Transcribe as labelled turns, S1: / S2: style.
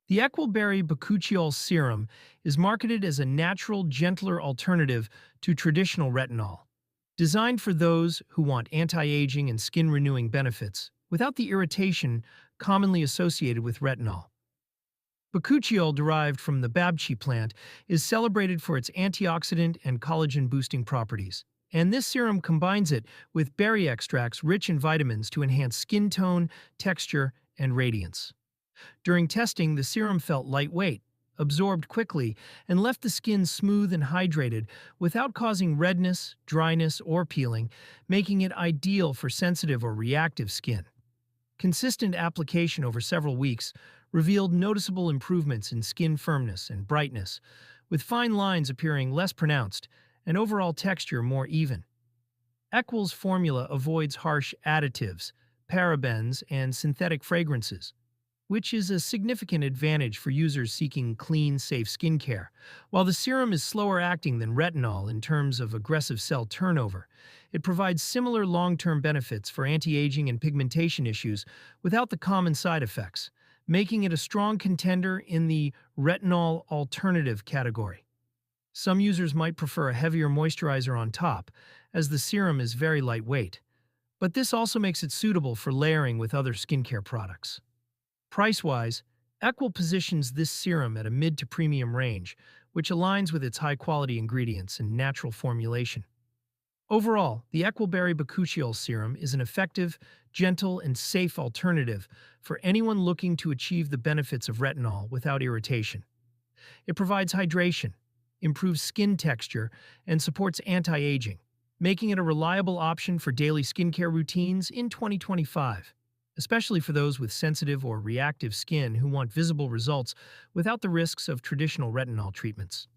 S1: The Eqqual Berry Bakuchiol Serum is marketed as a natural, gentler alternative to traditional retinol, designed for those who want anti-aging and skin-renewing benefits without the irritation commonly associated with retinol. Bakuchiol, derived from the babchi plant, is celebrated for its antioxidant and collagen-boosting properties, and this serum combines it with berry extracts rich in vitamins to enhance skin tone, texture, and radiance. During testing, the serum felt lightweight, absorbed quickly, and left the skin smooth and hydrated without causing redness, dryness, or peeling, making it ideal for sensitive or reactive skin. Consistent application over several weeks revealed noticeable improvements in skin firmness and brightness, with fine lines appearing less pronounced and overall texture more even. Equal's formula avoids harsh additives, parabens, and synthetic fragrances, which is a significant advantage for users seeking clean, safe skincare. While the serum is slower acting than retinol in terms of aggressive cell turnover, it provides similar long-term benefits for anti-aging and pigmentation issues without the common side effects, making it a strong contender in the retinol alternative category. Some users might prefer a heavier moisturizer on top, as the serum is very lightweight, but this also makes it suitable for layering with other skincare products. Price-wise, Eqqual positions this serum at a mid to premium range, which aligns with its high-quality ingredients and natural formulation. Overall, the Eqqual Berry Bakuchiol Serum is an effective, gentle, and safe alternative for anyone looking to achieve the benefits of retinol without irritation. It provides hydration, improves skin texture, and supports anti-aging, making it a reliable option for daily skincare routines in 2025. Especially for those with sensitive or reactive skin who want visible results without the risks of traditional retinol treatments.